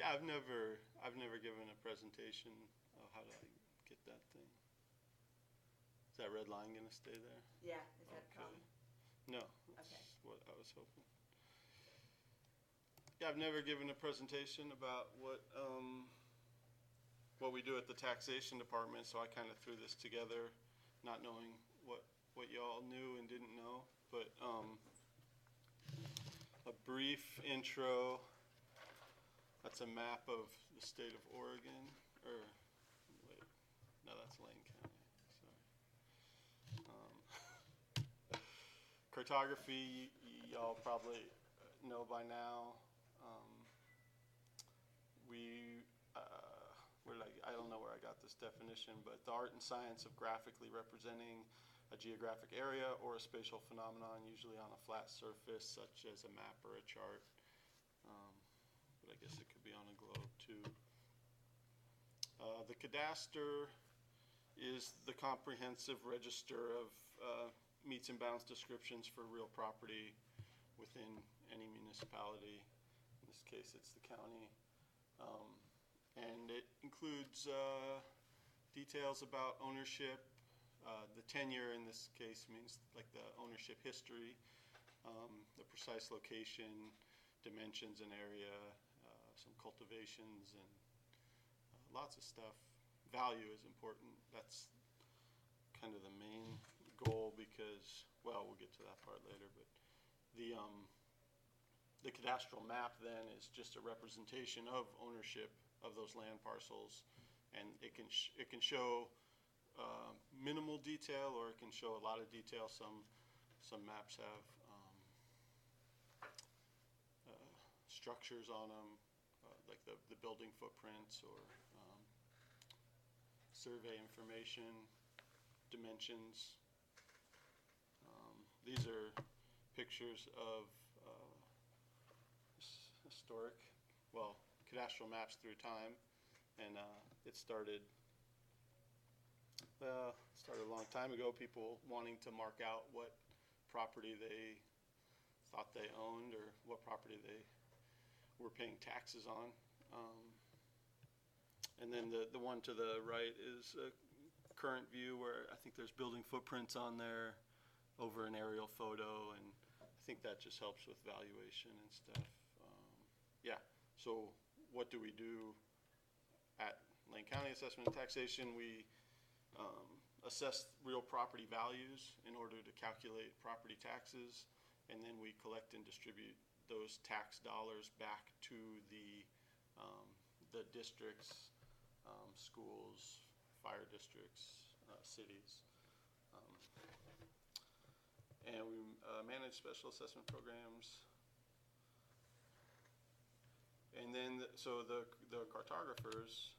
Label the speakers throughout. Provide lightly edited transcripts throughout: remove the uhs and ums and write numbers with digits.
Speaker 1: Yeah, I've never given a presentation. Oh, how did I get that thing? Is that red line gonna stay there?
Speaker 2: Yeah, is that a
Speaker 1: Okay.
Speaker 2: problem?
Speaker 1: No,
Speaker 2: Okay.
Speaker 1: that's what I was hoping. Yeah, I've never given a presentation about what we do at the taxation department, so I kind of threw this together, not knowing what y'all knew and didn't know. But a brief intro. That's a map of the state of Oregon, or wait, no, that's Lane County. Sorry. Cartography, y'all probably know by now. We, I don't know where I got this definition, but the art and science of graphically representing a geographic area or a spatial phenomenon, usually on a flat surface, such as a map or a chart. But I guess it could be on a globe too. The cadaster is the comprehensive register of meets and bounds descriptions for real property within any municipality. In this case, it's the county. And it includes details about ownership. The tenure in this case means like the ownership history, the precise location, dimensions and area, some cultivations, and lots of stuff. Value is important. That's kind of the main goal because, well, we'll get to that part later, but the cadastral map then is just a representation of ownership of those land parcels, and it can show minimal detail, or it can show a lot of detail. Some maps have structures on them, like the building footprints, or survey information, dimensions. These are pictures of historic, well, cadastral maps through time, and it started a long time ago, people wanting to mark out what property they thought they owned or what property they were paying taxes on. And then the one to the right is a current view where I think there's building footprints on there over an aerial photo, and I think that just helps with valuation and stuff. Yeah, so what do we do at Lane County Assessment and Taxation? We assess real property values in order to calculate property taxes, and then we collect and distribute those tax dollars back to the districts, schools, fire districts, cities. And we manage special assessment programs. And then, so the cartographers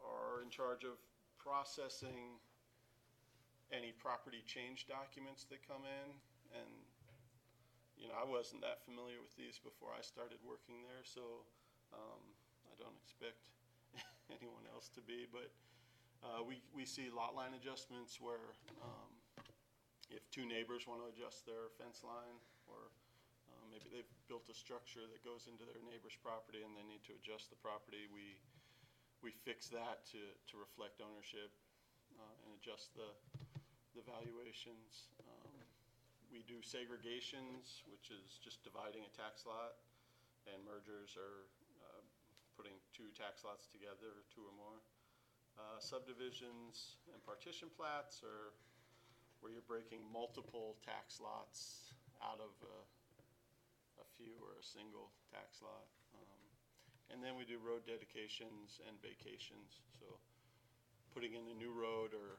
Speaker 1: are in charge of processing any property change documents that come in. And, you know, I wasn't that familiar with these before I started working there, so I don't expect anyone else to be. But we see lot line adjustments where if two neighbors want to adjust their fence line, or maybe they've built a structure that goes into their neighbor's property and they need to adjust the property, we fix that to reflect ownership and adjust the valuations. We do segregations, which is just dividing a tax lot, and mergers are putting two tax lots together, or two or more. Subdivisions and partition plats are where you're breaking multiple tax lots out of a few or a single tax lot. And then we do road dedications and vacations. So putting in a new road, or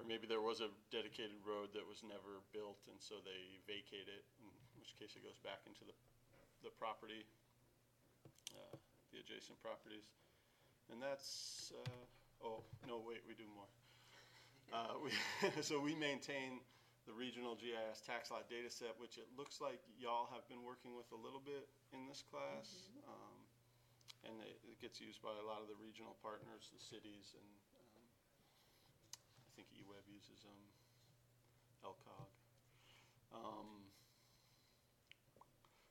Speaker 1: maybe there was a dedicated road that was never built, and so they vacate it, in which case it goes back into the property, the adjacent properties. And that's, oh, no, wait, we do more. So we maintain the regional GIS tax lot data set, which it looks like y'all have been working with a little bit in this class. Mm-hmm. And it gets used by a lot of the regional partners, the cities, and I think eWeb uses LCOG.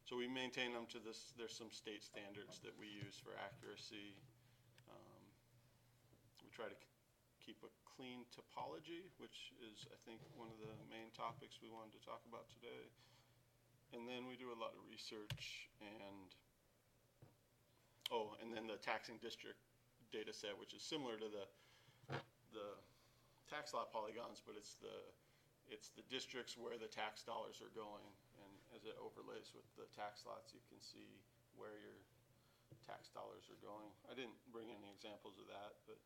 Speaker 1: So we maintain them to this. There's some state standards that we use for accuracy. We try to keep a clean topology, which is, I think, one of the main topics we wanted to talk about today. And then we do a lot of research and, and then the taxing district data set, which is similar to the tax lot polygons, but it's the districts where the tax dollars are going. And as it overlays with the tax lots, you can see where your tax dollars are going. I didn't bring any examples of that, but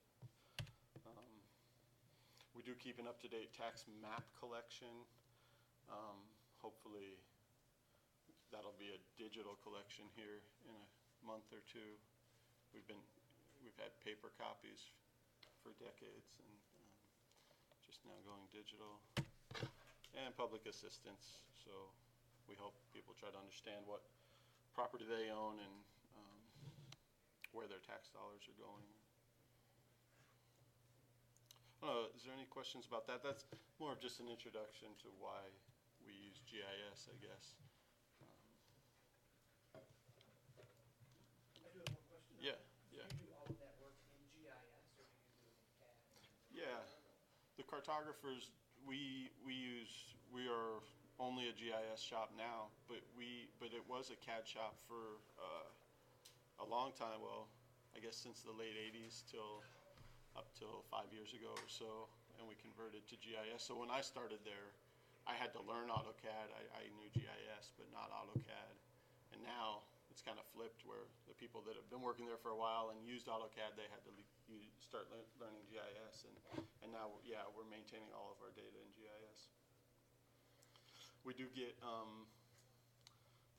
Speaker 1: we do keep an up-to-date tax map collection. Hopefully that'll be a digital collection here in a month or two. We've had paper copies for decades, and just now going digital. And public assistance, so we hope people try to understand what property they own and where their tax dollars are going. Is there any questions about that? That's more of just an introduction to why we use GIS, I guess.
Speaker 2: I do have one question.
Speaker 1: Yeah.
Speaker 2: Do you do all of that work in GIS, or do you do it in CAD?
Speaker 1: Yeah, the cartographers, we are only a GIS shop now, but it was a CAD shop for a long time. Well, I guess since the late 80s up till 5 years ago or so, and we converted to GIS. So when I started there, I had to learn AutoCAD. I knew GIS, but not AutoCAD. And now it's kind of flipped, where the people that have been working there for a while and used AutoCAD, they had to start learning GIS. And now, yeah, we're maintaining all of our data in GIS. We do get,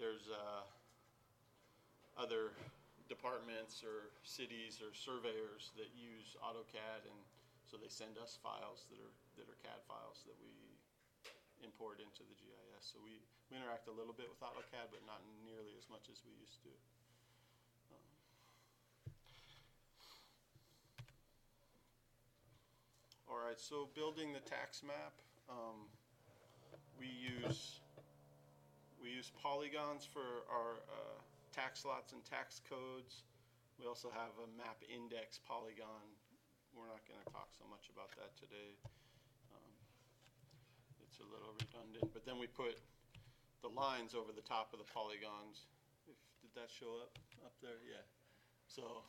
Speaker 1: there's other departments or cities or surveyors that use AutoCAD, and so they send us files that are CAD files that we import into the GIS. So we interact a little bit with AutoCAD, but not nearly as much as we used to. All right, so building the tax map, we use polygons for our tax lots and tax codes. We also have a map index polygon. We're not going to talk so much about that today. It's a little redundant, but then we put the lines over the top of the polygons. Did that show up there? Yeah. So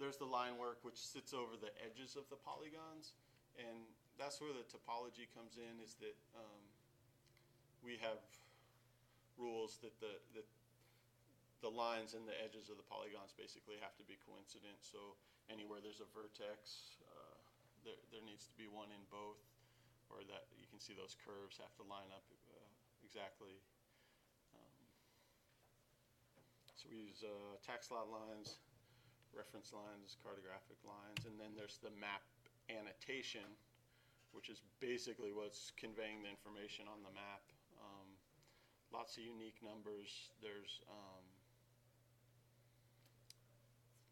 Speaker 1: there's the line work, which sits over the edges of the polygons, and that's where the topology comes in. Is that we have rules that the lines and the edges of the polygons basically have to be coincident. So anywhere there's a vertex, there needs to be one in both, or that you can see those curves have to line up exactly. So we use tax lot lines, reference lines, cartographic lines, and then there's the map annotation, which is basically what's conveying the information on the map. Lots of unique numbers. There's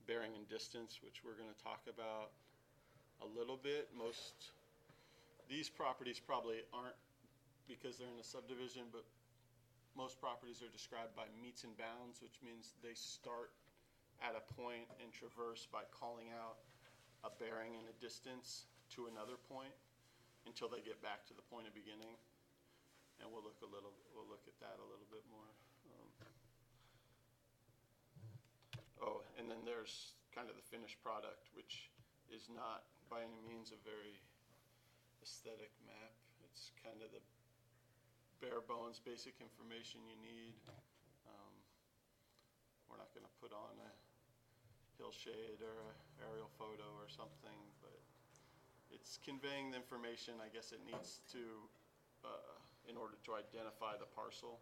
Speaker 1: bearing and distance, which we're going to talk about a little bit. These properties probably aren't, because they're in a subdivision, but most properties are described by meets and bounds, which means they start at a point and traverse by calling out a bearing and a distance to another point until they get back to the point of beginning. And we'll look at that a little bit more. And then there's kind of the finished product, which is not by any means a very aesthetic map. It's kind of the bare bones basic information you need. We're not going to put on a hillshade or an aerial photo or something, but it's conveying the information I guess it needs to in order to identify the parcel.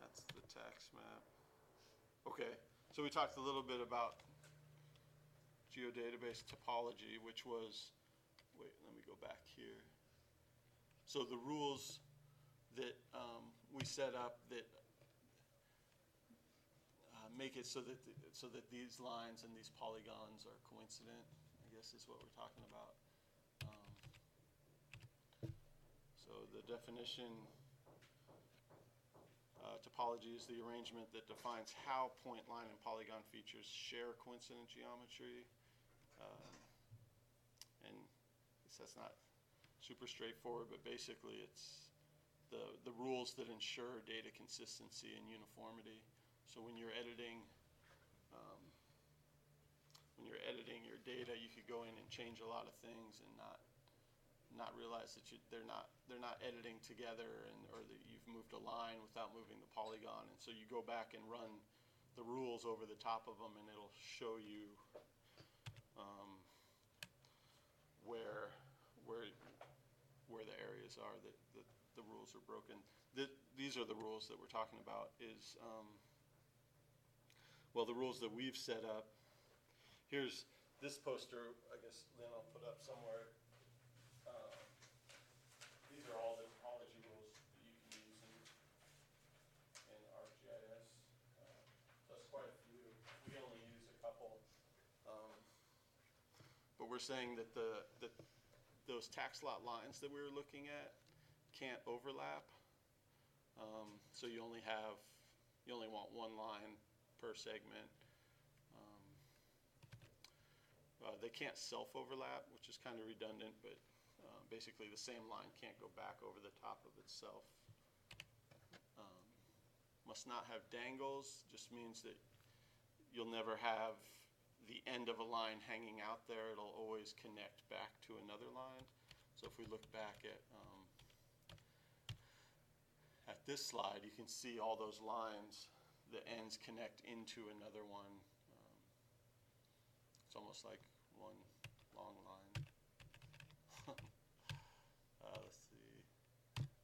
Speaker 1: That's the tax map. Okay, so we talked a little bit about Geodatabase topology, which was, wait, let me go back here. So the rules that we set up that make it so that these lines and these polygons are coincident, I guess is what we're talking about. So the definition Topology is the arrangement that defines how point, line, and polygon features share coincident geometry. And I guess that's not super straightforward, but basically it's the rules that ensure data consistency and uniformity. So when you're editing your data, you could go in and change a lot of things and not realize that they're not editing together, or that you've moved a line without moving the polygon, and so you go back and run the rules over the top of them, and it'll show you where the areas are that the rules are broken. These are the rules that we're talking about. Well, the rules that we've set up. Here's this poster. I guess Lynn, I'll put up somewhere. These are all the topology rules that you can use in ArcGIS. So it's quite a few. We only use a couple. But we're saying that those tax lot lines that we were looking at can't overlap. So you only want one line per segment. They can't self-overlap, which is kind of redundant, but basically the same line can't go back over the top of itself. Must not have dangles, just means that you'll never have the end of a line hanging out there. It'll always connect back to another line. So if we look back at this slide, you can see all those lines, the ends connect into another one. It's almost like one long line. Let's see,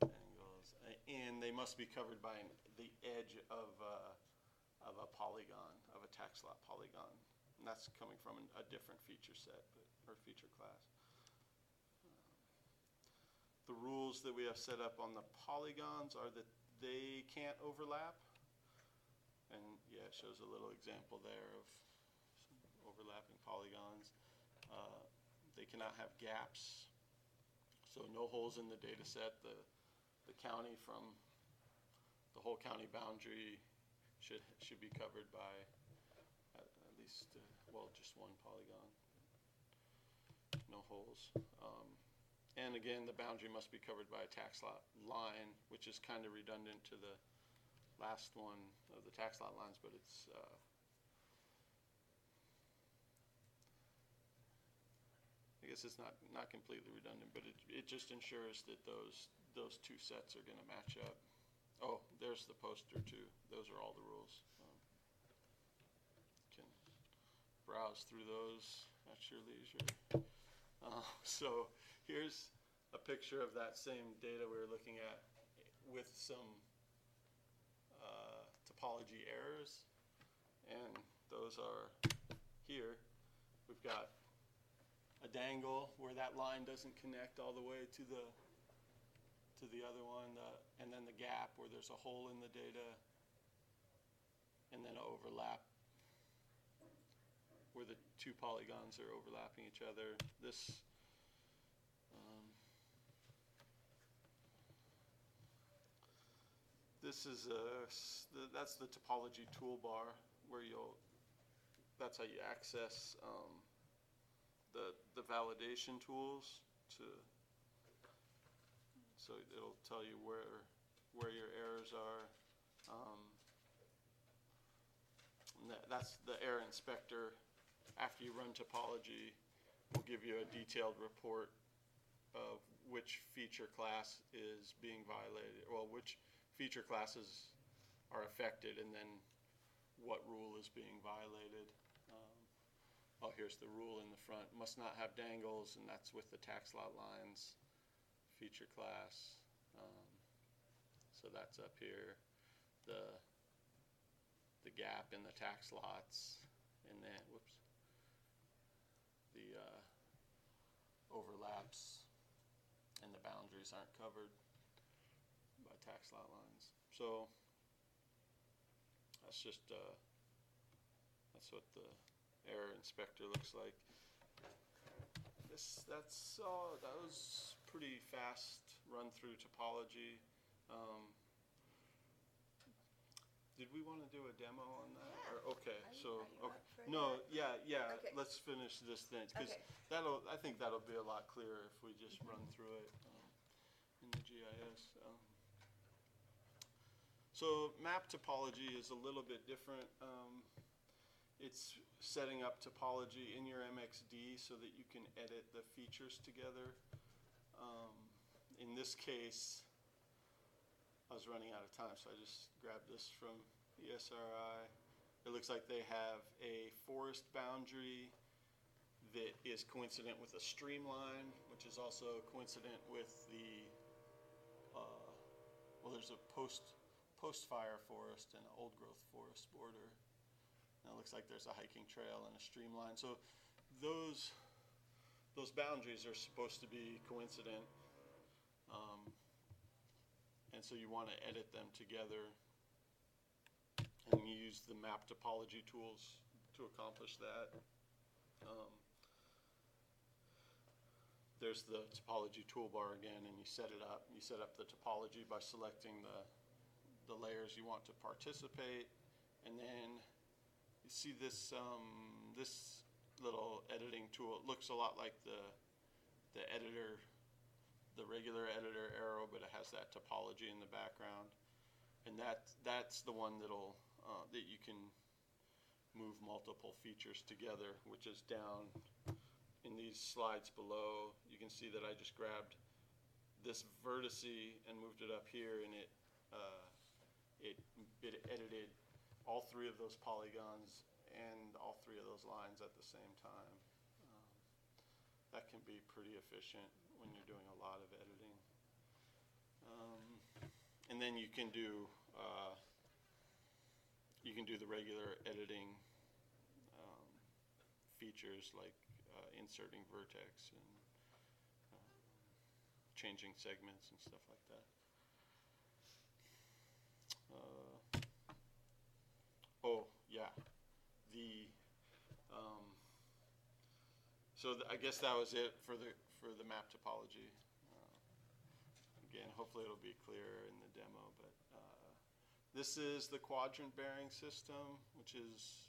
Speaker 1: angles, and they must be covered by the edge of a polygon, of a tax lot polygon, and that's coming from a different feature set, or feature class. The rules that we have set up on the polygons are that they can't overlap, and yeah, it shows a little example there of some overlapping polygons. They cannot have gaps, so no holes in the data set. The county from the whole county boundary should be covered by at least just one polygon. No holes. And again, the boundary must be covered by a tax lot line, which is kind of redundant to the last one of the tax lot lines, but it's I guess it's not completely redundant, but it just ensures that those two sets are going to match up. Oh, there's the poster too. Those are all the rules. You can browse through those at your leisure. So here's a picture of that same data we were looking at with some topology errors, and those are here. We've got a dangle where that line doesn't connect all the way to the other one, and then the gap where there's a hole in the data, and then an overlap where the two polygons are overlapping each other. This is that's the topology toolbar where that's how you access the validation tools so it'll tell you where your errors are. And that's the error inspector. After you run topology, will give you a detailed report of which feature class is being violated, well, which feature classes are affected, and then what rule is being violated. Oh, here's the rule in the front. Must not have dangles, and that's with the tax lot lines feature class. So that's up here. The gap in the tax lots, and then the overlaps and the boundaries aren't covered by tax lot lines. So that's just that's what the error inspector looks like. That was pretty fast run through topology. Did we want to do a demo on that?
Speaker 3: Yeah.
Speaker 1: Or, okay,
Speaker 3: Are you-
Speaker 1: so,
Speaker 3: are you
Speaker 1: okay.
Speaker 3: up for
Speaker 1: No,
Speaker 3: that?
Speaker 1: yeah,
Speaker 3: Okay.
Speaker 1: let's finish this then, because
Speaker 3: Okay.
Speaker 1: I think that'll be a lot clearer if we just run through it in the GIS. So map topology is a little bit different. It's setting up topology in your MXD so that you can edit the features together. In this case, I was running out of time, so I just grabbed this from the SRI. It looks like they have a forest boundary that is coincident with a streamline, which is also coincident with the, well, there's a post-fire forest and an old-growth forest border. And it looks like there's a hiking trail and a streamline. So those boundaries are supposed to be coincident. And so you want to edit them together, and you use the map topology tools to accomplish that. There's the topology toolbar again, and you set it up. You set up the topology by selecting the layers you want to participate, and then you see this this little editing tool. It looks a lot like the editor, the regular editor arrow, but it has that topology in the background, and that's the one that'll that you can move multiple features together, which is down in these slides below. You can see that I just grabbed this vertice and moved it up here, and it edited all three of those polygons and all three of those lines at the same time. That can be pretty efficient when you're doing a lot of editing. And then you can do the regular editing features like inserting vertex and changing segments and stuff like that. Oh yeah, I guess that was it for the map topology. Again, hopefully it'll be clear in the demo, but this is the quadrant bearing system, which is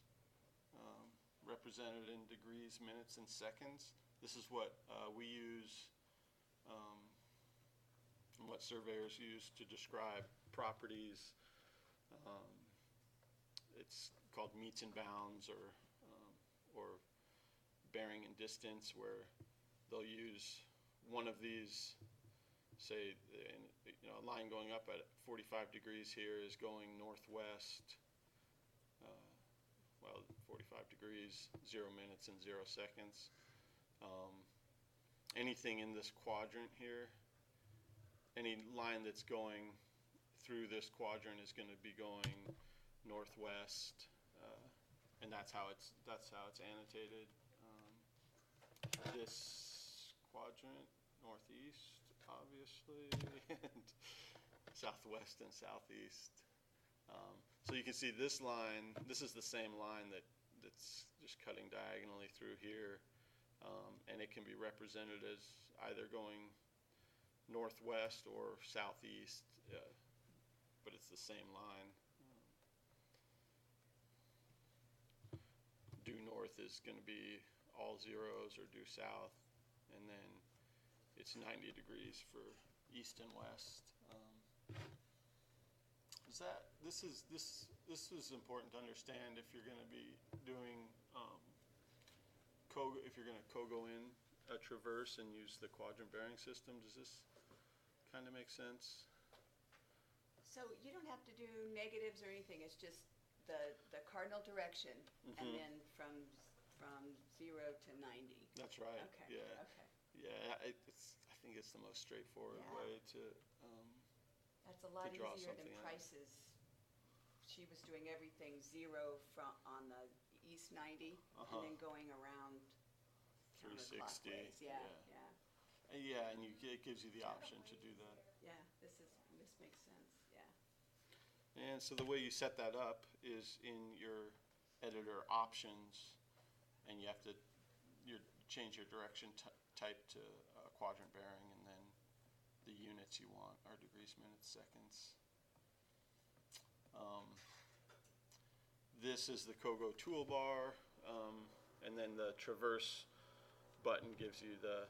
Speaker 1: represented in degrees, minutes, and seconds. This is what we use, and what surveyors use to describe properties. It's called meets and bounds, or bearing and distance, where they'll use one of these. Say, a line going up at 45 degrees here is going northwest. 45 degrees, 0 minutes, and 0 seconds. Anything in this quadrant here, any line that's going through this quadrant is going to be going northwest, and that's how it's annotated. This quadrant, northeast, obviously, and southwest and southeast. So you can see this line, this is the same line that's just cutting diagonally through here, and it can be represented as either going northwest or southeast, but it's the same line. Due north is going to be all zeros, or due south, and then it's 90 degrees for east and west. This is important to understand if you're going to be doing Cogo, if you're going to Cogo in a traverse and use the quadrant bearing system. Does this kind of make sense?
Speaker 3: So you don't have to do negatives or anything. It's just the cardinal direction, and then from 0 to 90.
Speaker 1: That's right.
Speaker 3: Okay.
Speaker 1: Yeah.
Speaker 3: Okay.
Speaker 1: Yeah. I think it's the most straightforward way to.
Speaker 3: That's a lot
Speaker 1: draw
Speaker 3: easier than
Speaker 1: something out.
Speaker 3: Price's. She was doing everything 0 on the east 90, and then going around
Speaker 1: 360.
Speaker 3: counterclockwise. Yeah.
Speaker 1: Yeah, and it gives you the option to do that.
Speaker 3: Yeah, this makes sense. Yeah.
Speaker 1: And so the way you set that up is in your editor options, and you have to change your direction type to quadrant bearing, and then the units you want are degrees, minutes, seconds. this is the Cogo toolbar, and then the traverse button gives you the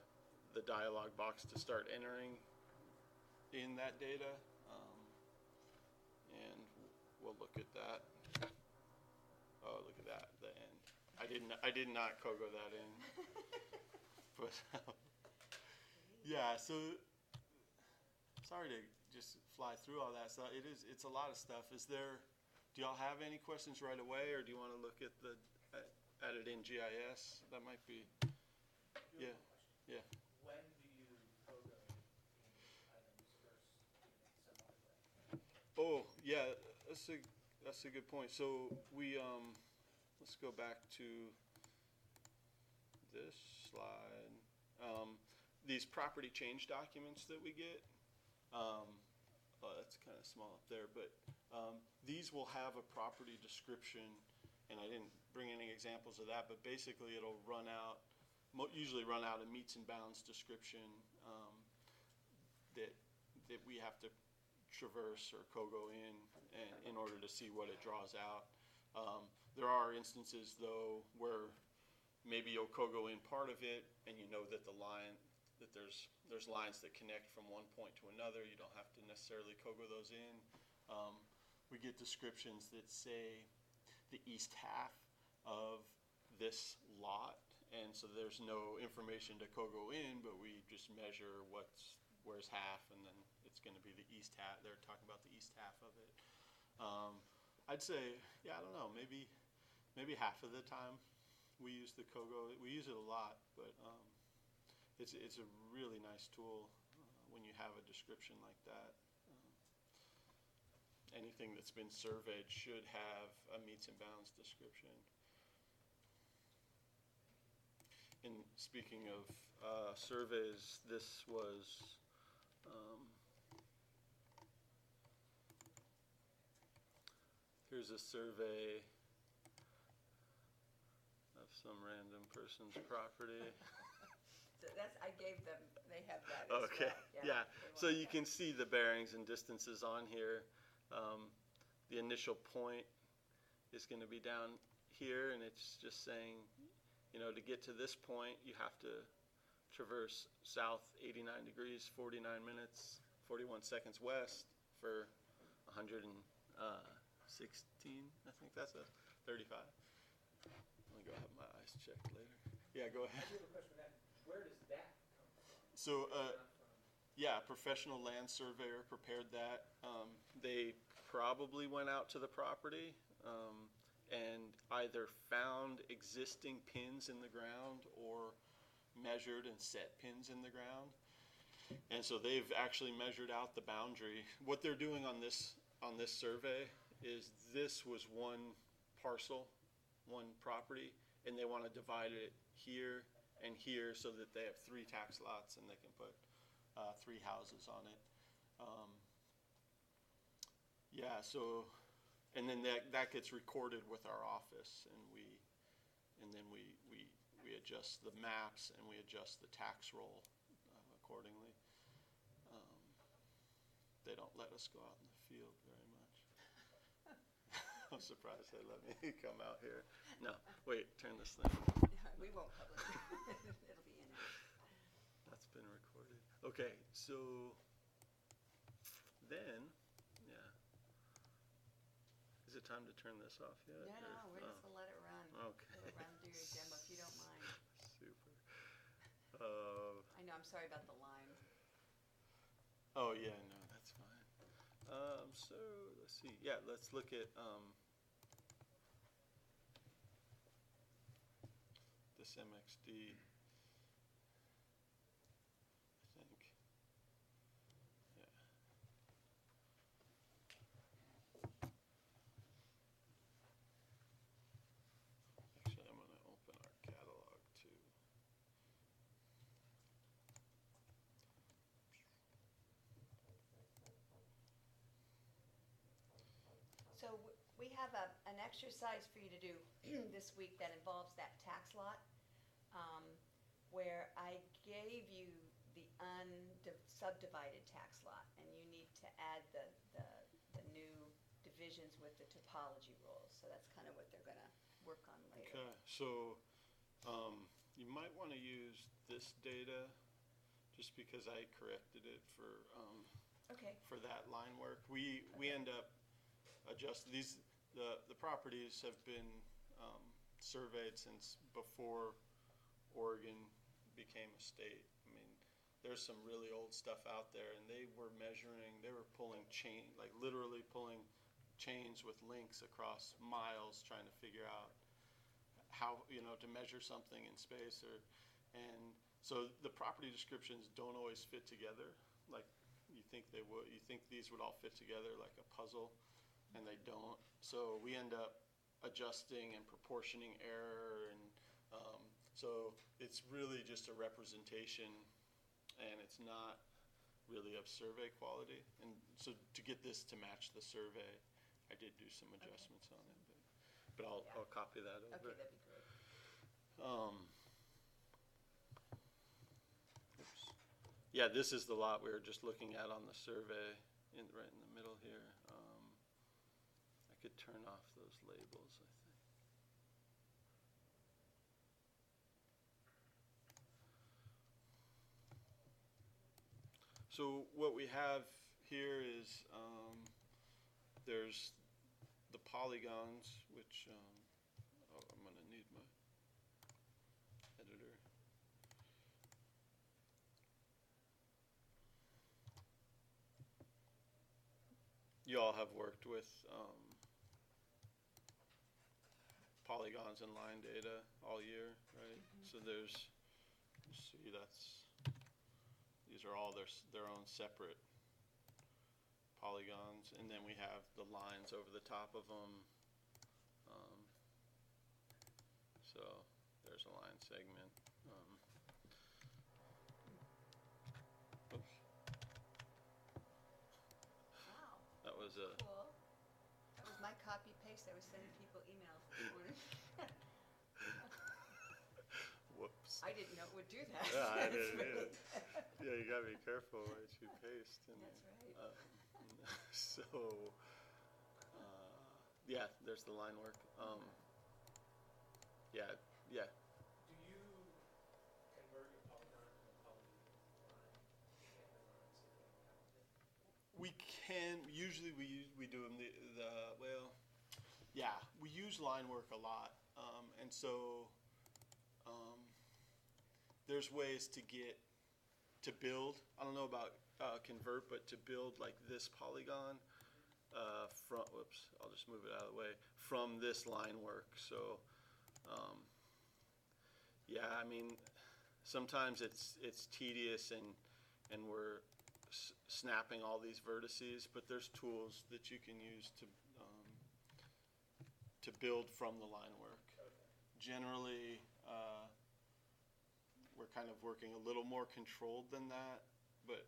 Speaker 1: dialog box to start entering in that data. And we'll look at that. Oh, look at that, the end. I did not Cogo that in. But yeah, so sorry to just fly through all that stuff. It's a lot of stuff. Do y'all have any questions right away, or do you want to look at it in GIS? That might be. Yeah. Yeah.
Speaker 2: When do you Cogo in items versus in some other way?
Speaker 1: Oh, yeah, that's a good point. So we let's go back to this slide. These property change documents that we get. Oh, that's kind of small up there, but these will have a property description, and I didn't bring any examples of that, but basically it'll usually run out a meets and bounds description that we have to traverse or Cogo in order to see what it draws out. There are instances though where maybe you'll Cogo in part of it, and you know that there's lines that connect from one point to another. You don't have to necessarily Cogo those in. We get descriptions that say the east half of this lot, and so there's no information to Cogo in, but we just measure where's half, and then it's going to be the east half. They're talking about the east half of it. I'd say, yeah, I don't know, maybe half of the time we use the Cogo. We use it a lot, but it's a really nice tool when you have a description like that. Anything that's been surveyed should have a meets and bounds description. And speaking of surveys, this was here's a survey of some random person's property.
Speaker 3: So I gave them, they have that as
Speaker 1: Okay,
Speaker 3: well.
Speaker 1: yeah. So you can see the bearings and distances on here. The initial point is going to be down here, and it's just saying, to get to this point, you have to traverse south 89 degrees, 49 minutes, 41 seconds west for 116, I think that's a 35. Let me go have my eyes checked later. Yeah, go ahead.
Speaker 2: I do have a question for that. Where does that come from?
Speaker 1: So,
Speaker 2: Not from-
Speaker 1: yeah, a professional land surveyor prepared that. They probably went out to the property and either found existing pins in the ground or measured and set pins in the ground. And so they've actually measured out the boundary. What they're doing on this survey is this was one parcel, one property, and they want to divide it here and here so that they have 3 tax lots and they can put 3 houses on it. Yeah, so, and then that gets recorded with our office, and then we adjust the maps and we adjust the tax roll accordingly. They don't let us go out in the field very much. I'm surprised they let me come out here. No, wait, turn this thing.
Speaker 3: We won't publish it. It'll be in it.
Speaker 1: That's been recorded. Okay, so then, yeah. Is it time to turn this off yet?
Speaker 3: No, we're just gonna let it run.
Speaker 1: Okay.
Speaker 3: Let it run through your demo if you don't mind.
Speaker 1: Super.
Speaker 3: I know, I'm sorry about the line.
Speaker 1: Oh yeah, no, that's fine. So let's see. Yeah, let's look at this MXD. I think. Yeah. Actually, I'm going to open our catalog too.
Speaker 3: So we have an exercise for you to do this week that involves that tax lot, where I gave you the subdivided tax lot, and you need to add the new divisions with the topology rules. So that's kind of what they're work on later.
Speaker 1: Okay, so, you might wanna use this data, just because I corrected it
Speaker 3: Okay,
Speaker 1: for that line work. We end up adjusting, the properties have been, surveyed since before Oregon became a state. I mean, there's some really old stuff out there, and they were pulling like literally pulling chains with links across miles, trying to figure out how, to measure something in space, and so the property descriptions don't always fit together like you think they would. You think these would all fit together like a puzzle, and they don't. So we end up adjusting and proportioning error, and so it's really just a representation, and it's not really of survey quality. And so to get this to match the survey, I did do some adjustments on it, but I'll copy that over.
Speaker 3: okay, that'd be great.
Speaker 1: Oops. Yeah, this is the lot we were just looking at on the survey, right in the middle here. I could turn off those labels, I think. So what we have here is there's the polygons, which I'm going to need my editor. You all have worked with polygons and line data all year, right? So there's, see, these are all their own separate polygons, and then we have the lines over the top of them. So there's a line segment. Oops.
Speaker 3: Wow,
Speaker 1: That was a,
Speaker 3: cool. That was my copy paste. I was sending people emails this morning.
Speaker 1: whoops.
Speaker 3: I didn't know it would do that.
Speaker 1: Yeah, I
Speaker 3: It's
Speaker 1: didn't
Speaker 3: really-
Speaker 1: Yeah, you gotta be careful what you paste. And,
Speaker 3: That's right.
Speaker 1: So, yeah, there's the line work. Yeah.
Speaker 2: Do you convert your polygon to a polyline and the lines if you don't count it?
Speaker 1: We can, usually we do them well, yeah, we use line work a lot. And so, there's ways to build, I don't know about convert, but to build like this polygon whoops, I'll just move it out of the way, from this line work. So, yeah, I mean, sometimes it's tedious and we're snapping all these vertices, but there's tools that you can use to build from the line work. Generally, we're kind of working a little more controlled than that, but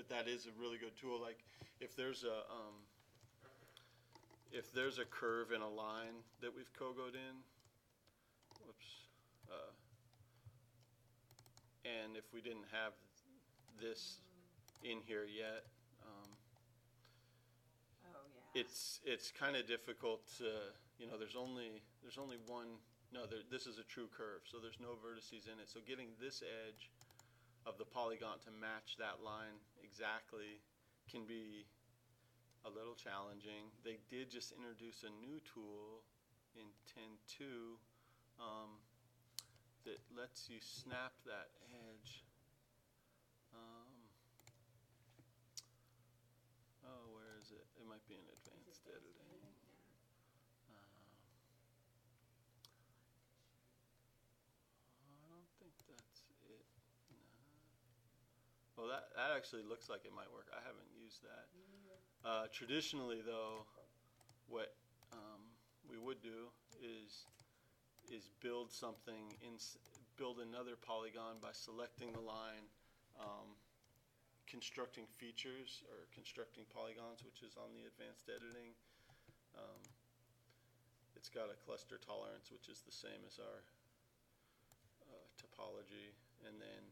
Speaker 1: that is a really good tool. Like if there's a curve in a line that we've Cogoed in, whoops, and if we didn't have this in here yet,
Speaker 3: Oh, yeah.
Speaker 1: it's kind of difficult to, there's only one, this is a true curve, so there's no vertices in it. So getting this edge of the polygon to match that line exactly can be a little challenging. They did just introduce a new tool in 10.2 that lets you snap that edge. Where is it? It might be in advanced editing. I don't think that's it. No. Well, that actually looks like it might work. I haven't used that. Traditionally, though, what we would do is build build another polygon by selecting the line, constructing features or constructing polygons, which is on the advanced editing. It's got a cluster tolerance, which is the same as our topology, and then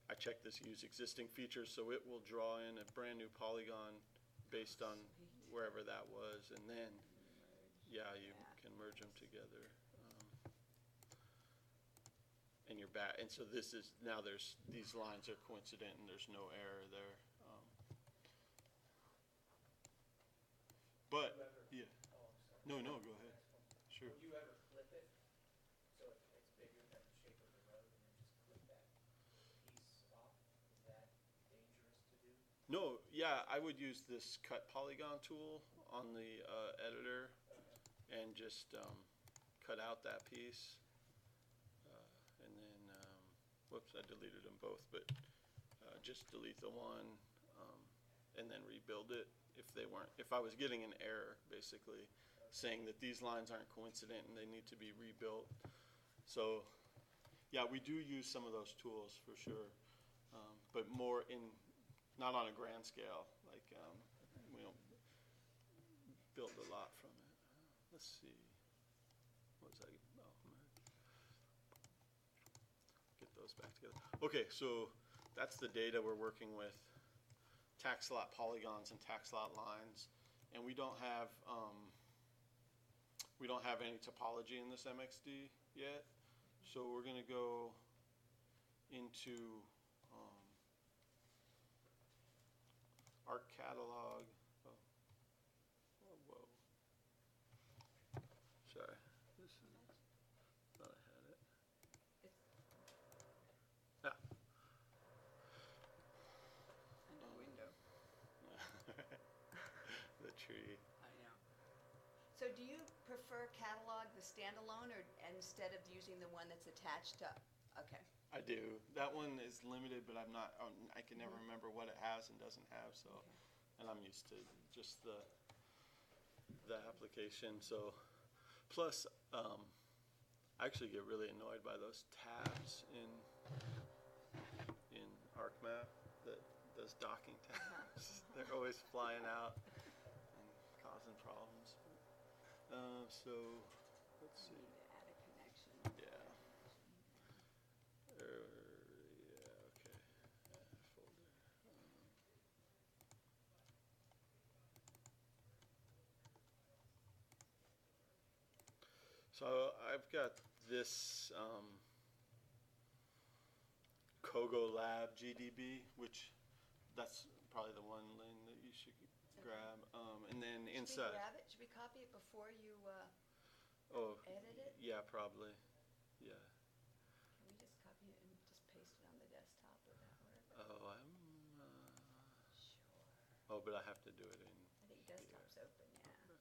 Speaker 1: I check this use existing features, so it will draw in a brand new polygon based on wherever that was, and then you can merge merge them together. And you're back, and so this is, now these lines are coincident and there's no error there. But,
Speaker 2: Would you ever-
Speaker 1: yeah,
Speaker 2: Oh, I'm sorry.
Speaker 1: no, go ahead.
Speaker 2: Next one.
Speaker 1: Sure.
Speaker 2: Would you ever clip it so it's bigger than the shape of the road and then just clip that piece off? Is that dangerous to do?
Speaker 1: No, yeah, I would use this cut polygon tool on the editor
Speaker 2: Okay.
Speaker 1: and just cut out that piece. And then, whoops, I deleted them both, but just delete the one and then rebuild it if I was getting an error, basically, saying that these lines aren't coincident and they need to be rebuilt. So, yeah, we do use some of those tools for sure, but more not on a grand scale. Like, we don't build a lot from it. Let's see. What was I? Oh, get those back together. Okay, so that's the data we're working with. Tax lot polygons and tax lot lines, and we don't have any topology in this MXD yet. So we're going to go into our catalog. Oh, whoa. Sorry. This is, thought I had it. Yeah.
Speaker 3: Under window.
Speaker 1: The tree.
Speaker 3: I know. So do you prefer catalog, the standalone, or instead of using the one that's attached to? Okay.
Speaker 1: I do. That one is limited, but I'm not. I can never remember what it has and doesn't have. So,
Speaker 3: Okay.
Speaker 1: and I'm used to just the application. So, plus, I actually get really annoyed by those tabs in ArcMap, those docking tabs. They're always flying out and causing problems. So, let's see.
Speaker 3: Need to add a connection.
Speaker 1: Yeah. Yeah, okay. Add folder. So I've got this Cogo Lab GDB, which that's probably the one, Lynn, that you should grab. And then
Speaker 3: Should we
Speaker 1: inside.
Speaker 3: grab it? Should we copy it before you
Speaker 1: Oh,
Speaker 3: edit it?
Speaker 1: yeah, probably. Yeah.
Speaker 3: Can we just copy it and just paste it on the desktop? Would that work?
Speaker 1: Oh,
Speaker 3: Sure.
Speaker 1: oh, but I have to do it in.
Speaker 3: I think desktop's open, yeah. Cool.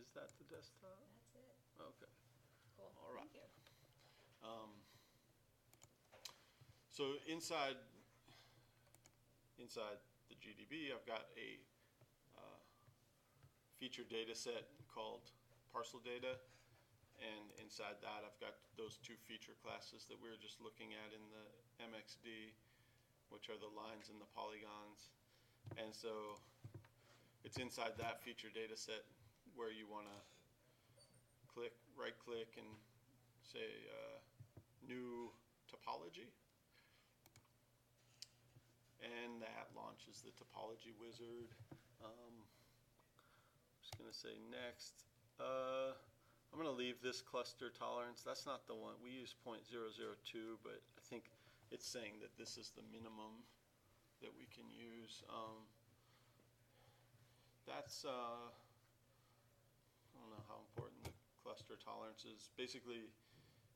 Speaker 1: Is that the desktop?
Speaker 3: That's it.
Speaker 1: Okay.
Speaker 3: Cool.
Speaker 1: All right.
Speaker 3: Thank you.
Speaker 1: So inside the GDB, I've got a feature data set called parcel data, and inside that I've got those two feature classes that we were just looking at in the MXD, which are the lines and the polygons. And so it's inside that feature data set where you want to right click and say new topology. And that launches the topology wizard. I'm just going to say next. I'm going to leave this cluster tolerance. That's not the one. We use 0.002, but I think it's saying that this is the minimum that we can use. That's, I don't know how important the cluster tolerance is. Basically,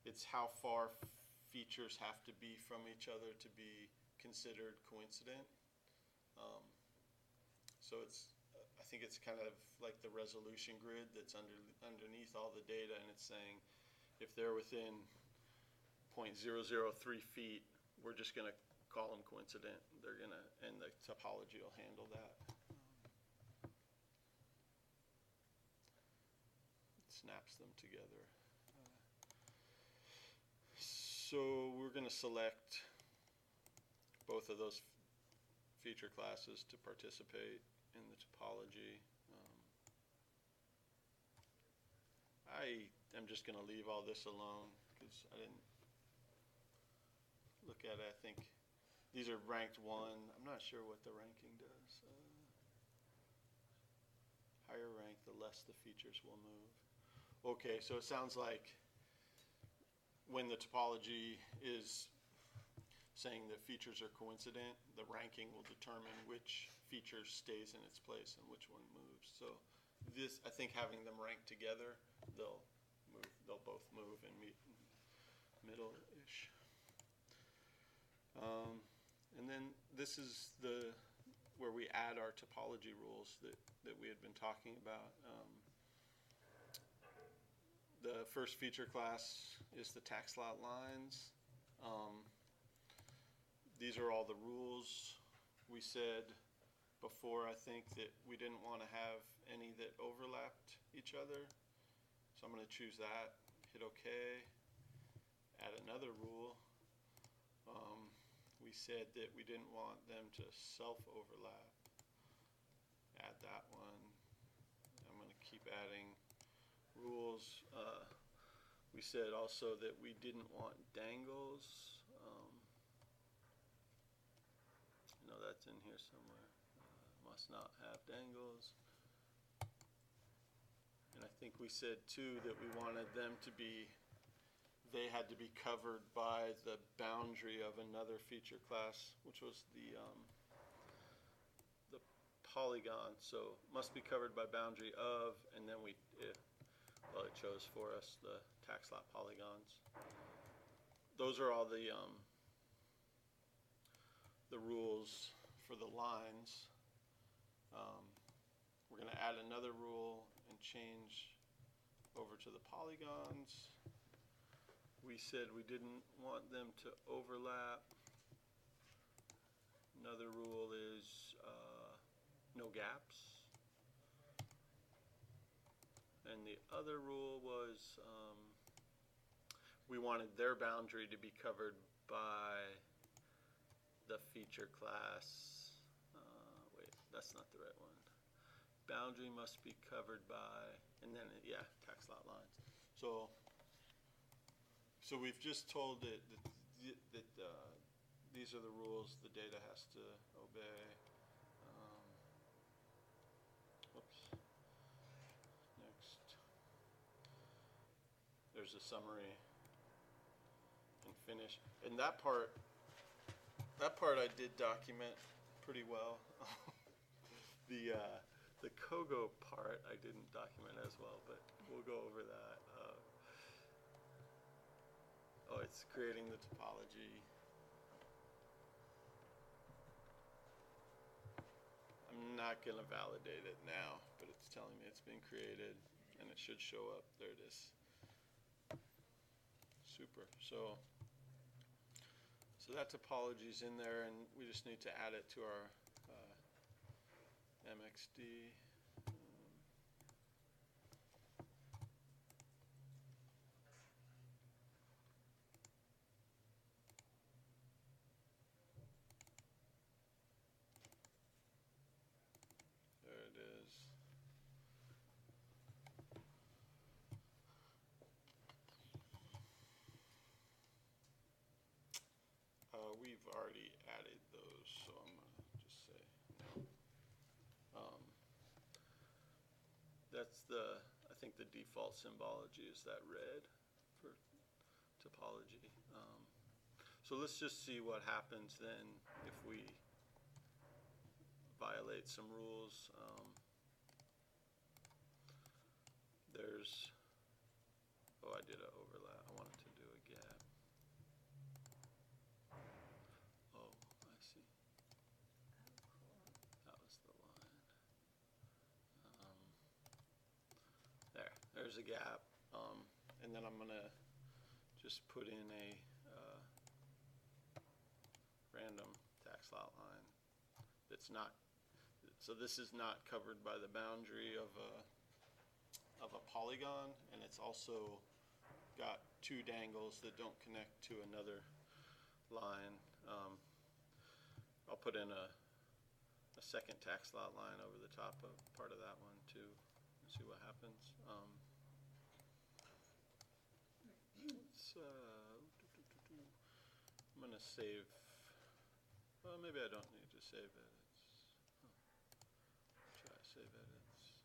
Speaker 1: it's how far features have to be from each other to be considered coincident. So I think it's kind of like the resolution grid that's underneath all the data, and it's saying if they're within 0.003 feet, we're just going to call them coincident. They're going to, and the topology will handle that. It snaps them together. So we're going to select both of those feature classes to participate in the topology. I am just going to leave all this alone because I didn't look at it. I think these are ranked 1. I'm not sure what the ranking does. higher rank, the less the features will move. Okay, so it sounds like when the topology is saying that features are coincident, the ranking will determine which feature stays in its place and which one moves. So this, I think having them ranked together, they'll both move and meet middle-ish. And then this is where we add our topology rules that we had been talking about. The first feature class is the tax lot lines. These are all the rules. We said before, I think, that we didn't want to have any that overlapped each other. So I'm going to choose that, hit OK, add another rule. We said that we didn't want them to self-overlap. Add that one. I'm going to keep adding rules. We said also that we didn't want dangles. No, that's in here somewhere. Must not have dangles. And I think we said too that we wanted them to be, they had to be covered by the boundary of another feature class, which was the polygon. So must be covered by boundary of, and then it chose for us the tax lot polygons. Those are all the rules for the lines. We're going to add another rule and change over to the polygons. We said we didn't want them to overlap. Another rule is no gaps. And the other rule was we wanted their boundary to be covered by the feature class. Wait, that's not the right one. Boundary must be covered by, and then, yeah, tax lot lines. So we've just told it that these are the rules the data has to obey. Whoops. Next. There's a summary and finish. And that part I did document pretty well. The Cogo part I didn't document as well, but we'll go over that. It's creating the topology. I'm not going to validate it now, but it's telling me it's been created, and it should show up. There it is. Super. So that topology is in there, and we just need to add it to our MXD. There it is. We've already added those, so I'm going to just say no. That's I think the default symbology is that red for topology. So let's just see what happens then if we violate some rules. I did an overlap. I wanted to do a gap. Oh, I see. That was the line. There's a gap. And then I'm going to just put in a random tax lot line that's not, so this is not covered by the boundary of a polygon, and it's also got two dangles that don't connect to another line. I'll put in a second tax lot line over the top of part of that one too, and see what happens. I'm going to save. Well, maybe I don't need to save edits. Try save edits.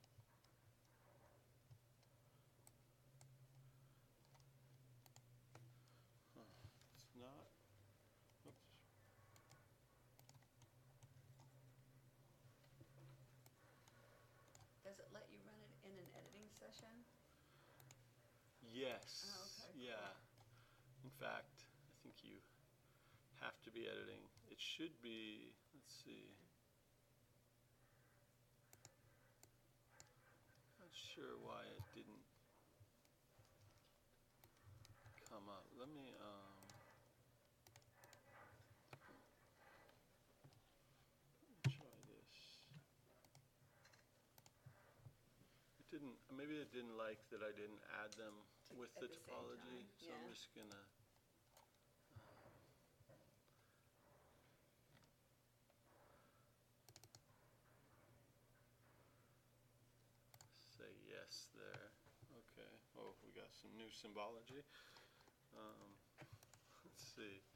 Speaker 1: Yes.
Speaker 3: Oh, okay, cool.
Speaker 1: Yeah. In fact, I think you have to be editing. It should be, let's see. Not sure why it didn't come up. Let me try this. It didn't, maybe it didn't like that I didn't add them with
Speaker 3: At
Speaker 1: the
Speaker 3: the same
Speaker 1: topology,
Speaker 3: time,
Speaker 1: so I'm
Speaker 3: yeah.
Speaker 1: just gonna say yes there. Okay. Oh, we got some new symbology. Let's see.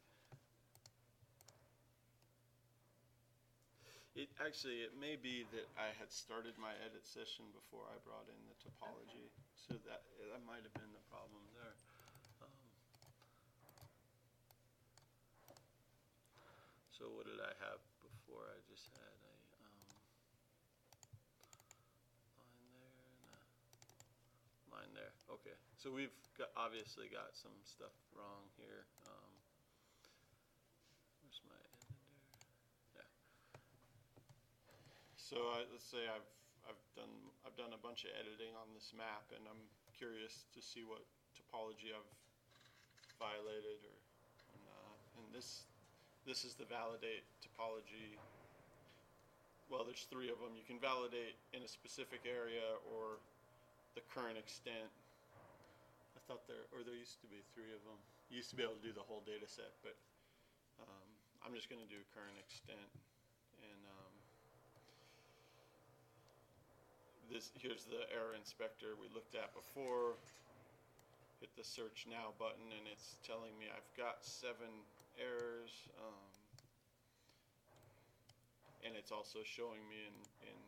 Speaker 1: It may be that I had started my edit session before I brought in the topology, so that might have been the problem there. So what did I have before? I just had a line there. Okay, so we've obviously got some stuff wrong here. Where's my editor? Yeah. So let's say I've done a bunch of editing on this map, and I'm curious to see what topology I've violated or not. And this is the validate topology. Well, there's 3 of them. You can validate in a specific area or the current extent. I thought there used to be 3 of them. You used to be able to do the whole data set, but I'm just going to do current extent. And here's the error inspector we looked at before. Hit the search now button, and it's telling me I've got 7 errors. And it's also showing me in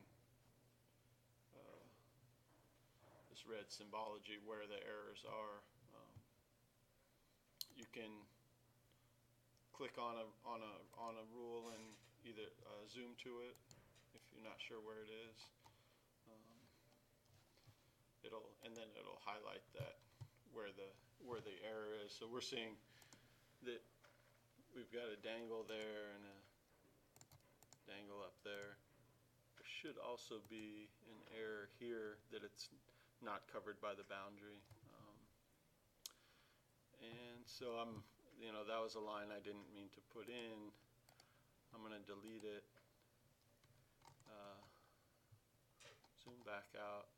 Speaker 1: this red symbology where the errors are. You can click on a rule and either zoom to it if you're not sure where it is. It'll highlight that where the error is. So we're seeing that we've got a dangle there and a dangle up there. There should also be an error here that it's not covered by the boundary. And so that was a line I didn't mean to put in. I'm going to delete it. Zoom back out.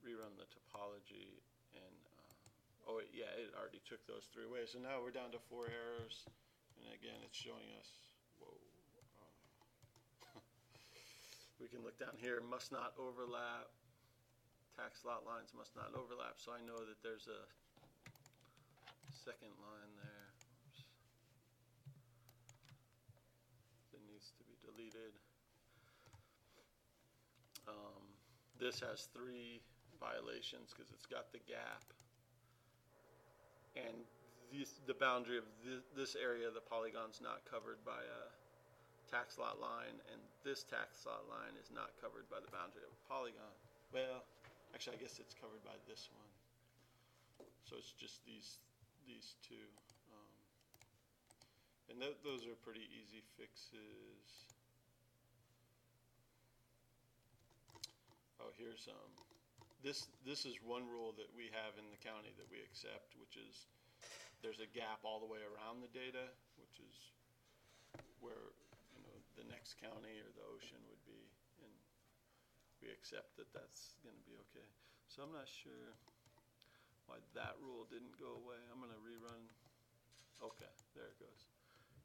Speaker 1: Rerun the topology, and it already took those 3 away. So now we're down to 4 errors, and again, it's showing us. Whoa. We can look down here. Must not overlap. Tax lot lines must not overlap. So I know that there's a second line there. Oops. That needs to be deleted. This has 3 violations because it's got the gap, and the boundary of this area of the polygon's not covered by a tax lot line, and this tax lot line is not covered by the boundary of a polygon. Well, actually, I guess it's covered by this one. So it's just these 2, and those are pretty easy fixes. Oh, here's this is one rule that we have in the county that we accept, which is there's a gap all the way around the data, which is where the next county or the ocean would be, and we accept that that's going to be okay. So I'm not sure why that rule didn't go away. I'm going to rerun. Okay, there it goes.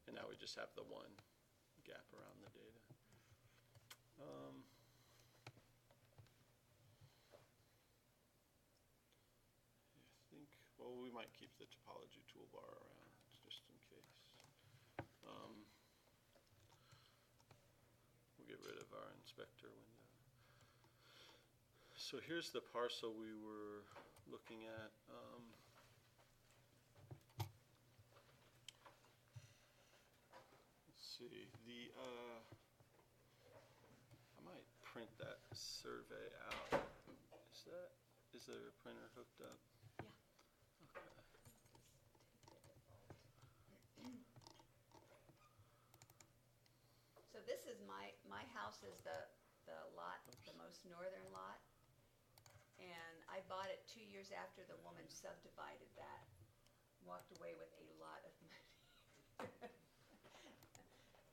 Speaker 1: And now we just have the 1 gap around the data. Well, we might keep the topology toolbar around just in case. We'll get rid of our inspector window. So here's the parcel we were looking at. Let's see. I might print that survey out. Is there a printer hooked up?
Speaker 3: Yeah.
Speaker 1: Okay.
Speaker 3: So this is my house is the lot, the most northern lot. And I bought it 2 years after the woman subdivided that, walked away with a lot of money.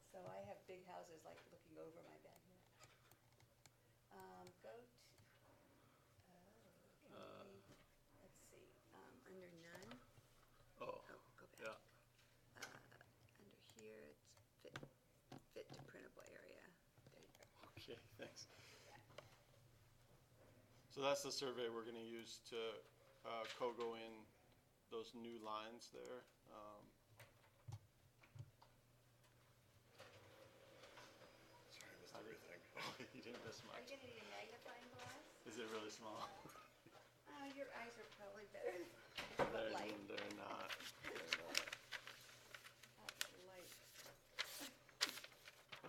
Speaker 3: So I have big houses like looking over my backyard. Go to, let's see, under none.
Speaker 1: Oh,
Speaker 3: Oh, go back.
Speaker 1: yeah.
Speaker 3: Under here, it's fit to printable area. There you go.
Speaker 1: Okay, thanks. So that's the survey we're going to use to Cogo in those new lines there.
Speaker 4: Sorry, I missed everything.
Speaker 1: You didn't miss
Speaker 3: Are
Speaker 1: much.
Speaker 3: you gonna need a magnifying glass?
Speaker 1: Is it really small?
Speaker 3: Oh, your eyes are probably better.
Speaker 1: They're,
Speaker 3: Light.
Speaker 1: they're not. They're not.
Speaker 3: That's light.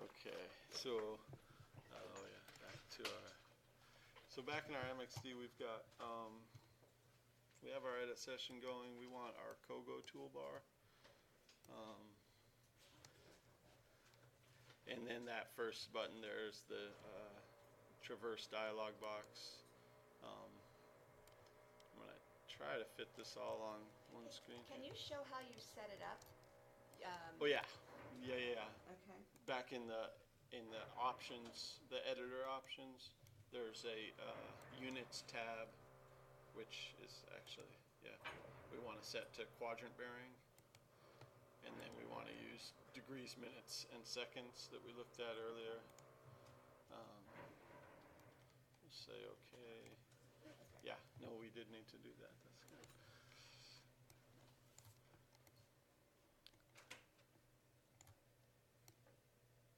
Speaker 1: Okay, so, oh yeah, back in our MXD, we've got, we have our edit session going. We want our Cogo toolbar. And then that first button there is the traverse dialog box. I'm gonna try to fit this all on one screen.
Speaker 3: Can you show how you set it up?
Speaker 1: Oh yeah, yeah.
Speaker 3: Okay.
Speaker 1: Back in the options, the editor options, there's a units tab, which is actually, we want to set to quadrant bearing, and then we want to use degrees, minutes, and seconds that we looked at earlier. We'll say okay. Yeah, no, we did need to do that. That's good.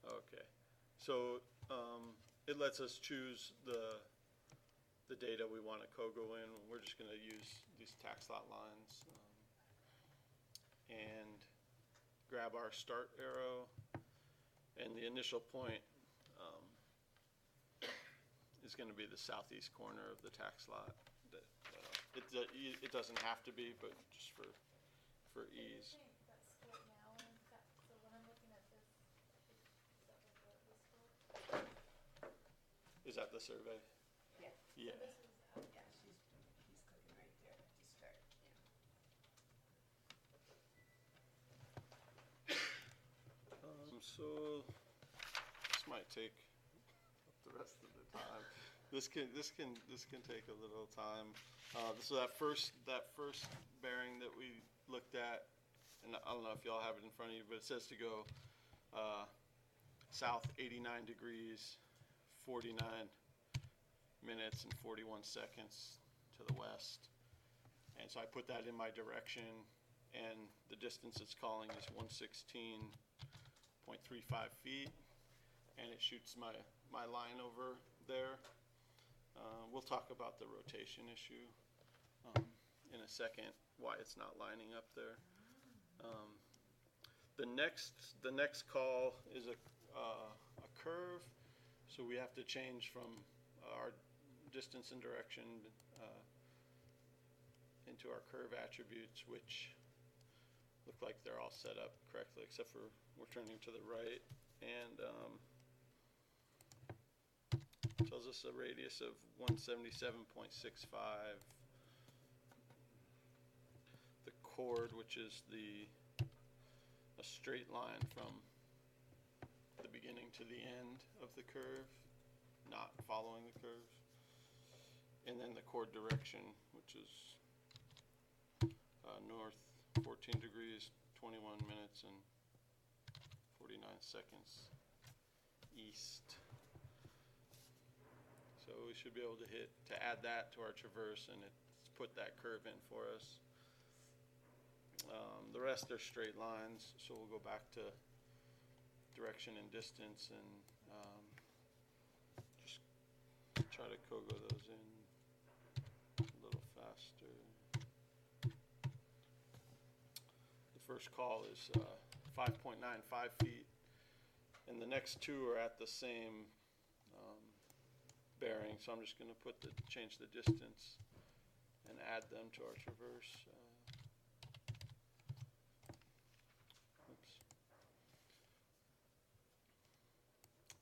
Speaker 1: Okay, so it lets us choose the data we want to Cogo in. We're just going to use these tax lot lines and grab our start arrow, and the initial point is going to be the southeast corner of the tax lot. It doesn't have to be, but just for ease.
Speaker 5: That's split now, and so when I'm looking at this, is that what the split?
Speaker 1: Is that the survey?
Speaker 3: Yeah.
Speaker 1: Yeah.
Speaker 5: So this is,
Speaker 3: Yeah, he's clicking right there to start,
Speaker 1: So this might take the rest of the time. This can take a little time. So that first bearing that we looked at, and I don't know if y'all have it in front of you, but it says to go south 89 degrees, 49 minutes and 41 seconds to the west. And so I put that in my direction, and the distance it's calling is 116.35 feet, and it shoots my line over there. We'll talk about the rotation issue in a second, why it's not lining up there. The next call is a curve, so we have to change from our distance and direction into our curve attributes, which look like they're all set up correctly, except for we're turning to the right, and tells us a radius of 177.65. The chord, which is a straight line from the beginning to the end of the curve, not following the curve. And then the chord direction, which is north 14 degrees, 21 minutes, and 49 seconds east. So we should be able to add that to our traverse, and it's put that curve in for us. The rest are straight lines, so we'll go back to direction and distance and just try to Cogo those in a little faster. The first call is 5.95 feet, and the next two are at the same bearing, things, so I'm just gonna change the distance and add them to our traverse. Oops.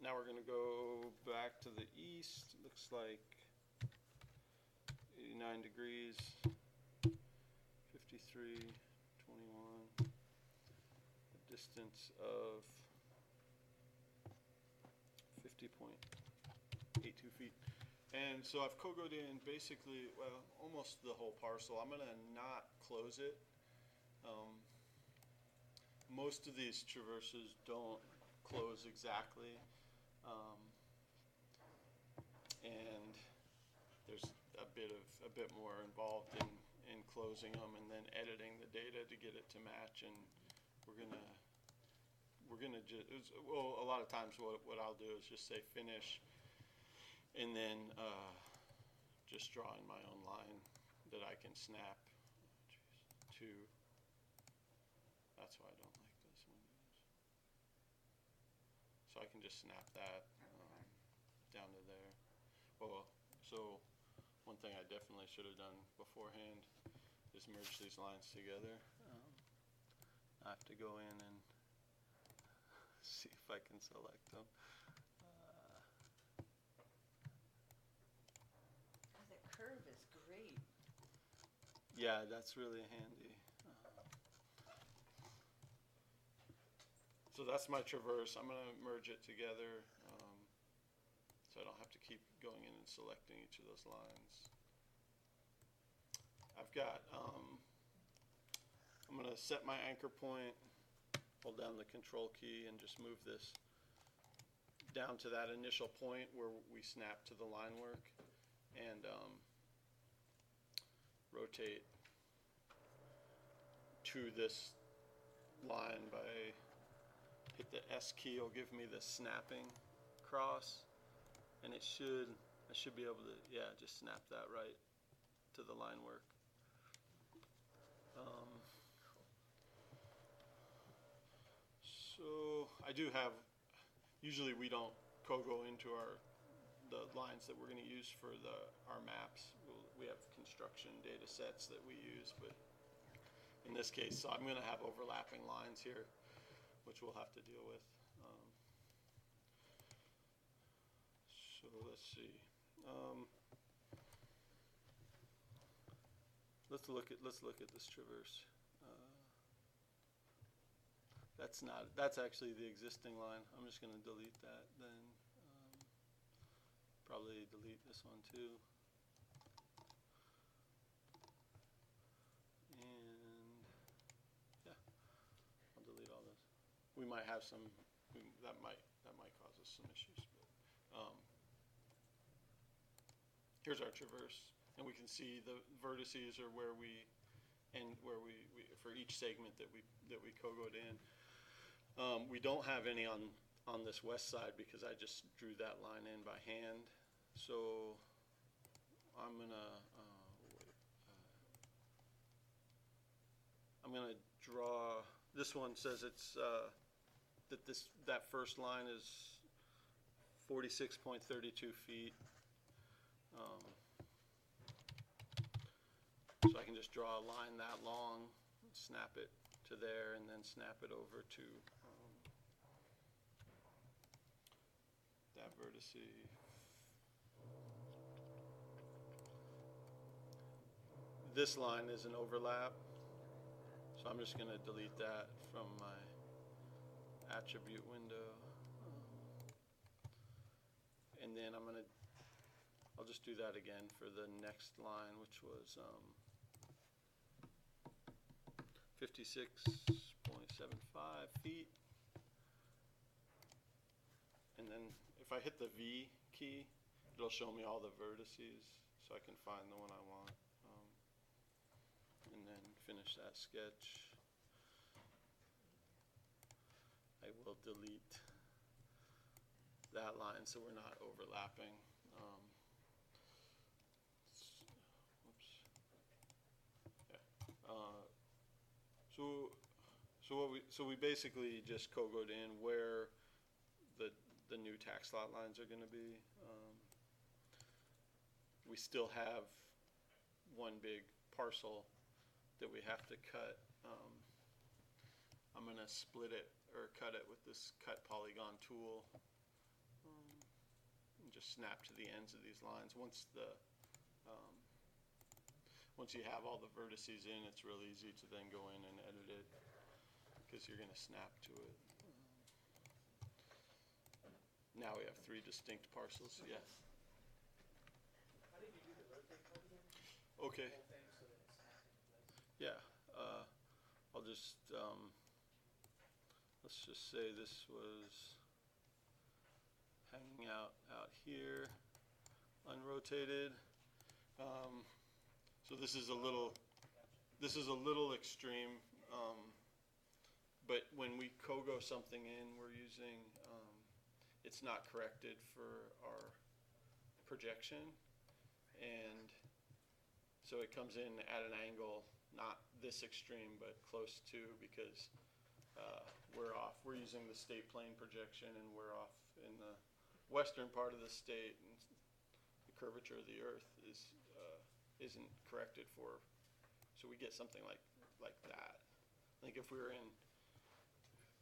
Speaker 1: Now we're gonna go back to the east. Looks like 89 degrees, 53, 21, a distance of 50.82 feet. And so I've Cogoed in basically, well, almost the whole parcel. I'm gonna not close it. Most of these traverses don't close exactly. And there's a bit more involved in closing them and then editing the data to get it to match. And we're gonna just, well, a lot of times what I'll do is just say finish, and then just draw in my own line that I can snap to. That's why I don't like this one. So I can just snap that down to there. Well, so one thing I definitely should have done beforehand is merge these lines together. I have to go in and see if I can select them.
Speaker 3: The curve is great.
Speaker 1: Yeah, that's really handy. So that's my traverse. I'm gonna merge it together, so I don't have to keep going in and selecting each of those lines. I've got, I'm gonna set my anchor point, hold down the control key, and just move this down to that initial point where we snap to the line work, and rotate to this line by, hit the S key, will give me the snapping cross, and I should be able to, yeah, just snap that right to the line work. So I do have, usually we don't Cogo into the lines that we're going to use for our maps. We have construction data sets that we use, but in this case, so I'm going to have overlapping lines here, which we'll have to deal with. So let's see. Let's look at this traverse. That's actually the existing line. I'm just going to delete that then. Probably delete this one too. And yeah, I'll delete all this. We might have some, that might cause us some issues. But, here's our traverse, and we can see the vertices are where we for each segment that we Cogoed in. We don't have any on this west side because I just drew that line in by hand. So I'm gonna draw. This one says it's that first line is 46.32 feet. So I can just draw a line that long, snap it to there, and then snap it over to that vertice. This line is an overlap, so I'm just going to delete that from my attribute window. And then I'll just do that again for the next line, which was 56.75 feet. And then if I hit the V key, it'll show me all the vertices so I can find the one I want. And then finish that sketch. I will delete that line so we're not overlapping. Whoops. Yeah. So we basically just Cogoed in where the new tax lot lines are going to be. we still have one big parcel that we have to cut. I'm gonna split it or cut it with this cut polygon tool. And just snap to the ends of these lines. Once you have all the vertices in, it's real easy to then go in and edit it because you're gonna snap to it. Now we have 3 distinct parcels, yes.
Speaker 2: How did you do the rotate part again?
Speaker 1: Okay,
Speaker 2: The whole thing so that it snaps into place?
Speaker 1: yeah, I'll just, let's just say this was hanging out here, unrotated. So this is a little extreme, but when we Cogo something in, we're using, it's not corrected for our projection, and so it comes in at an angle, not this extreme, but close to, because we're off. We're using the state plane projection, and we're off in the western part of the state, and the curvature of the Earth isn't corrected for. So we get something like that. I think if we were in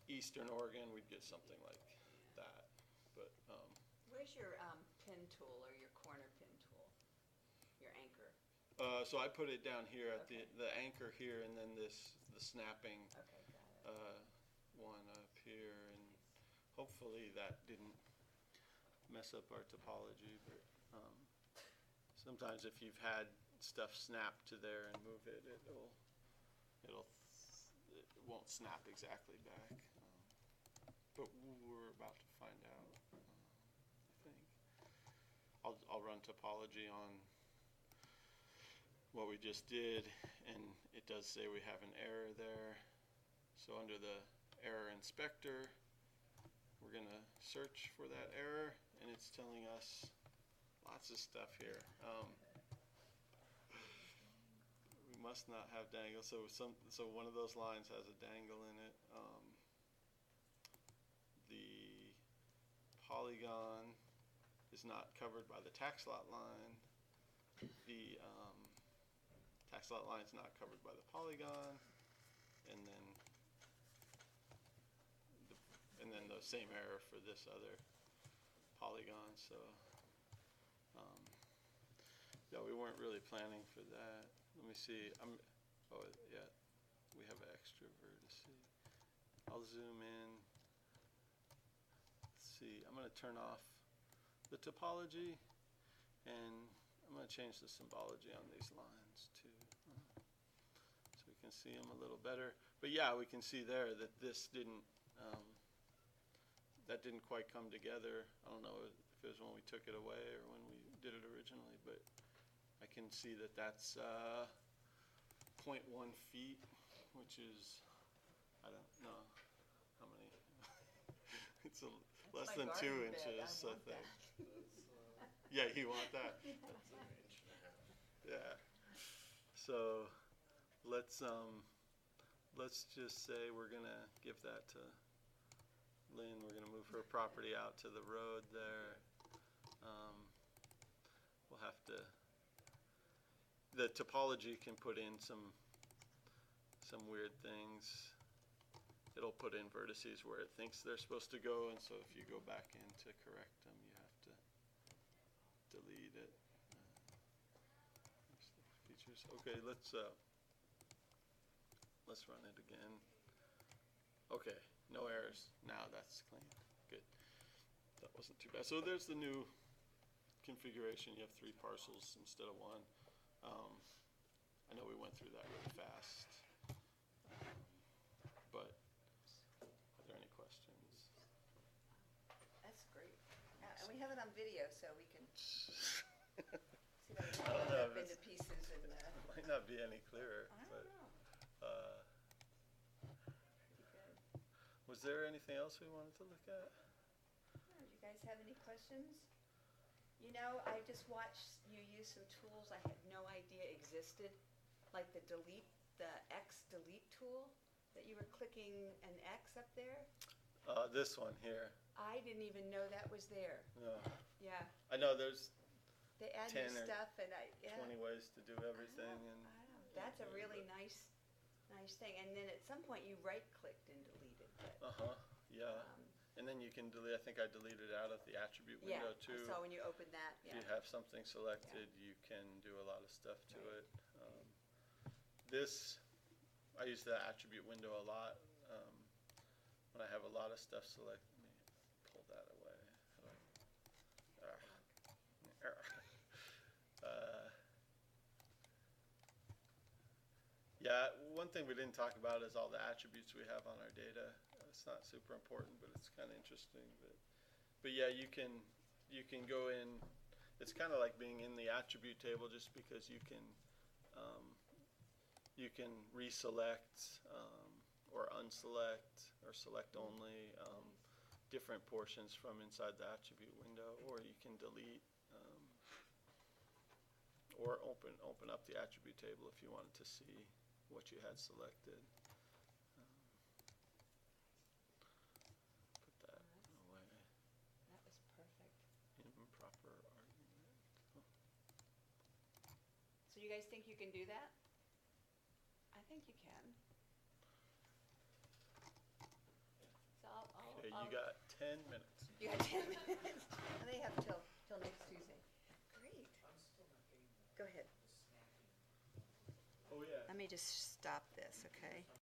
Speaker 1: eastern Oregon, we'd get something like that. But
Speaker 3: Where's your pin tool or your corner pin tool? Your anchor?
Speaker 1: so I put it down here at
Speaker 3: Okay.
Speaker 1: the anchor here, and then the snapping
Speaker 3: Okay, got it.
Speaker 1: one up here, and hopefully that didn't mess up our topology. But sometimes if you've had stuff snap to there and move it, it won't snap exactly back. But we're about to find out. I think I'll run topology on what we just did, and it does say we have an error there. So under the error inspector, we're gonna search for that error, and it's telling us lots of stuff here. We must not have dangle. So one of those lines has a dangle in it. The polygon is not covered by the tax lot line. The tax lot line is not covered by the polygon, and then the same error for this other polygon. So yeah, we weren't really planning for that. Let me see. Oh yeah, we have extra vertices. I'll zoom in. Let's see. I'm going to turn off the topology, and I'm going to change the symbology on these lines too, so we can see them a little better. But yeah, we can see there that this didn't quite come together. I don't know if it was when we took it away or when we did it originally, but I can see that that's 0.1 feet, which is, I don't know how many. It's less
Speaker 3: my
Speaker 1: than 2
Speaker 3: garden bed.
Speaker 1: inches,
Speaker 3: I
Speaker 1: I
Speaker 3: want
Speaker 1: think.
Speaker 3: that.
Speaker 1: Yeah, you want that?
Speaker 4: That's an inch and a half.
Speaker 1: Yeah. So let's just say we're gonna give that to Lynn. We're gonna move her property out to the road there. We'll have to. The topology can put in some weird things. It'll put in vertices where it thinks they're supposed to go, and so if you go back in to correct them, you have to delete it. There's the features. Okay, let's run it again. Okay, no errors. Now that's clean. Good. That wasn't too bad. So there's the new configuration. You have 3 parcels instead of 1. I know we went through that really fast, but are there any questions?
Speaker 3: That's great. And we have it on video, so we can see that we
Speaker 1: I don't
Speaker 3: don't
Speaker 1: know
Speaker 3: up
Speaker 1: if
Speaker 3: into pieces and,
Speaker 1: It might not be any clearer,
Speaker 3: I
Speaker 1: but
Speaker 3: don't know. Pretty good.
Speaker 1: was there anything else we wanted to look at?
Speaker 3: Do you guys have any questions? You know, I just watched you use some tools I had no idea existed, like the X delete tool, that you were clicking an X up there.
Speaker 1: This one here.
Speaker 3: I didn't even know that was there.
Speaker 1: No.
Speaker 3: Yeah.
Speaker 1: I know there's
Speaker 3: They add
Speaker 1: 10
Speaker 3: new
Speaker 1: or
Speaker 3: stuff and yeah.
Speaker 1: 20 ways to do everything, and
Speaker 3: I know. That's a really nice thing. And then at some point you right-clicked and deleted, but,
Speaker 1: yeah. And then you can delete. I think I deleted out of the attribute
Speaker 3: yeah.
Speaker 1: window too.
Speaker 3: So when you open that,
Speaker 1: If
Speaker 3: yeah.
Speaker 1: you have something selected, you can do a lot of stuff to
Speaker 3: Right.
Speaker 1: it. This, I use the attribute window a lot when I have a lot of stuff selected. Let me pull that away. Yeah, one thing we didn't talk about is all the attributes we have on our data. It's not super important, but it's kind of interesting. But yeah, you can go in. It's kind of like being in the attribute table, just because you can reselect or unselect or select only different portions from inside the attribute window, or you can delete or open up the attribute table if you wanted to see what you had selected. Put that away.
Speaker 3: That was perfect.
Speaker 1: Improper argument.
Speaker 3: So you guys think you can do that? I think you can. So
Speaker 1: Okay, you got 10 minutes.
Speaker 3: You got 10 minutes. And they have till next Tuesday. Great.
Speaker 2: I'm still not getting
Speaker 3: Go ahead.
Speaker 2: the snapping.
Speaker 1: Oh yeah.
Speaker 3: Let me just stop this, okay?